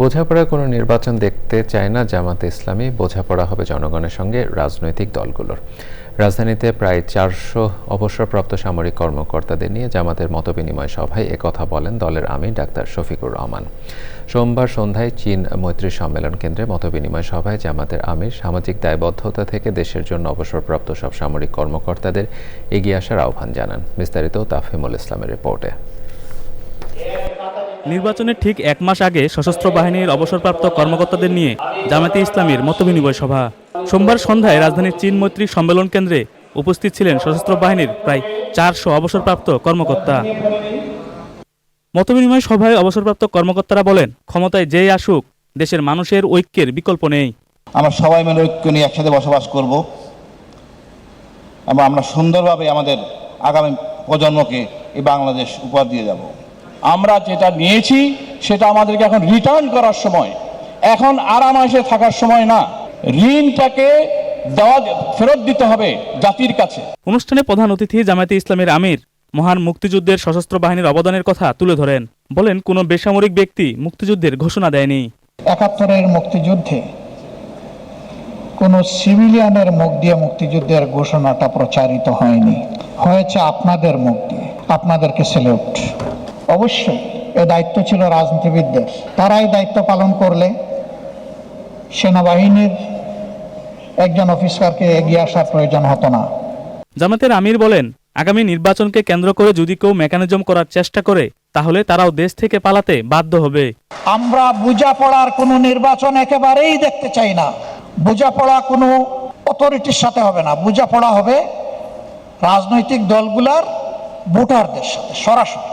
বোঝাপড়ার কোনো নির্বাচন দেখতে চায় না জামায়াতে ইসলামী। বোঝাপড়া হবে জনগণের সঙ্গে, রাজনৈতিক দলগুলোর। রাজধানীতে প্রায় 400 অবসরপ্রাপ্ত সামরিক কর্মকর্তাদের নিয়ে জামাতের মতবিনিময় সভায় একথা বলেন দলের আমির ডাক্তার শফিকুর রহমান। সোমবার সন্ধ্যায় চীন মৈত্রী সম্মেলন কেন্দ্রে মতবিনিময় সভায় জামাতের আমির সামাজিক দায়বদ্ধতা থেকে দেশের জন্য অবসরপ্রাপ্ত সব সামরিক কর্মকর্তাদের এগিয়ে আসার আহ্বান জানান। বিস্তারিত তাফহিমুল ইসলামের রিপোর্টে। নির্বাচনের ঠিক এক মাস আগে সশস্ত্র বাহিনীর অবসরপ্রাপ্ত কর্মকর্তাদের নিয়ে জামায়াতে ইসলামীর মতবিনিময় সভা। সোমবার সন্ধ্যায় রাজধানীর চীন মৈত্রী সম্মেলন কেন্দ্রে উপস্থিত ছিলেন সশস্ত্র বাহিনীর প্রায় 400 অবসরপ্রাপ্ত কর্মকর্তা। মতবিনিময় সভায় অবসরপ্রাপ্ত কর্মকর্তারা বলেন, ক্ষমতায় যেই আসুক দেশের মানুষের ঐক্যের বিকল্প নেই। আমরা সবাই মিলে ঐক্য নিয়ে একসাথে বসবাস করব এবং আমরা সুন্দরভাবে আমাদের আগামী প্রজন্মকে এই বাংলাদেশ উপহার দিয়ে যাব। আমরা যেটা নিয়েছি সেটা আমাদেরকে এখন রিটার্ন করার সময়, এখন আরামাসে থাকার সময় না। ঋণটাকে ফেরত দিতে হবে জাতির কাছে। অনুষ্ঠানে প্রধান অতিথি জামায়াতে ইসলামের আমির মহান মুক্তিযুদ্ধের সশস্ত্র বাহিনীর অবদানের কথা তুলে ধরেন। বলেন, কোনো বেসামরিক ব্যক্তি মুক্তিযুদ্ধের ঘোষণা দেয়নি। ৭১-এর মুক্তিযুদ্ধে কোনো সিভিলিয়ানের মুখ দিয়ে মুক্তিযুদ্ধের ঘোষণাটা প্রচারিত হয়নি, হয়েছে আপনাদের মুখ দিয়ে। আপনাদেরকে স্যালুট। অবশ্যই এ দায়িত্ব ছিল রাজনীতিবিদদের। তারাই দায়িত্ব পালন করলে সেনাবাহিনীর একজন অফিসারকে এগিয়ে আসার প্রয়োজন হতো না। জামায়াতের আমির বলেন, আগামী নির্বাচনকে কেন্দ্র করে যদি কেউ মেকানিজম করার চেষ্টা করে তাহলে তারাও দেশ থেকে পালাতে বাধ্য হবে। আমরা বোঝাপড়ার কোনো নির্বাচন একেবারেই দেখতে চাই না। বোঝাপড়া কোনো অথরিটির সাথে হবে না। বোঝাপড়া হবে রাজনৈতিক দলগুলার ভোটারদের সাথে সরাসরি।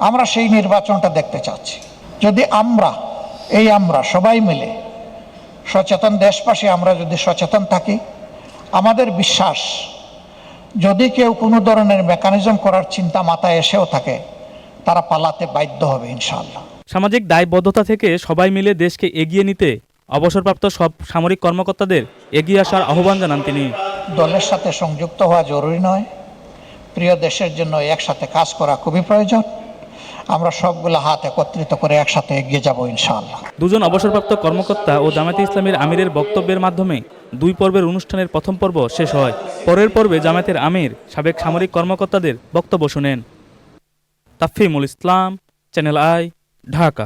আমরা সেই নির্বাচনটা দেখতে চাচ্ছি। যদি আমরা সবাই মিলে সচেতন দেশবাসী, আমরা যদি সচেতন থাকি, আমাদের বিশ্বাস যদি কেউ কোনো ধরনের মেকানিজম করার চিন্তা মাথায় এসেও থাকে, তারা পালাতে বাধ্য হবে ইনশাআল্লাহ। সামাজিক দায়বদ্ধতা থেকে সবাই মিলে দেশকে এগিয়ে নিতে অবসরপ্রাপ্ত সব সামরিক কর্মকর্তাদের এগিয়ে আসার আহ্বান জানান তিনি। দলের সাথে সংযুক্ত হওয়া জরুরি নয়, প্রিয় দেশের জন্য একসাথে কাজ করা খুবই প্রয়োজন। আমরা সবগুলো হাত একত্রিত করে একসাথে এগিয়ে যাব ইনশাআল্লাহ। দুজন অবসরপ্রাপ্ত কর্মকর্তা ও জামায়াতে ইসলামীর আমিরের বক্তব্যের মাধ্যমে 2 পর্বের অনুষ্ঠানের প্রথম পর্ব শেষ হয়। পরের পর্বে জামায়াতের আমির সাবেক সামরিক কর্মকর্তাদের বক্তব্য শোনেন। তাফহিমুল ইসলাম, চ্যানেল আই, ঢাকা।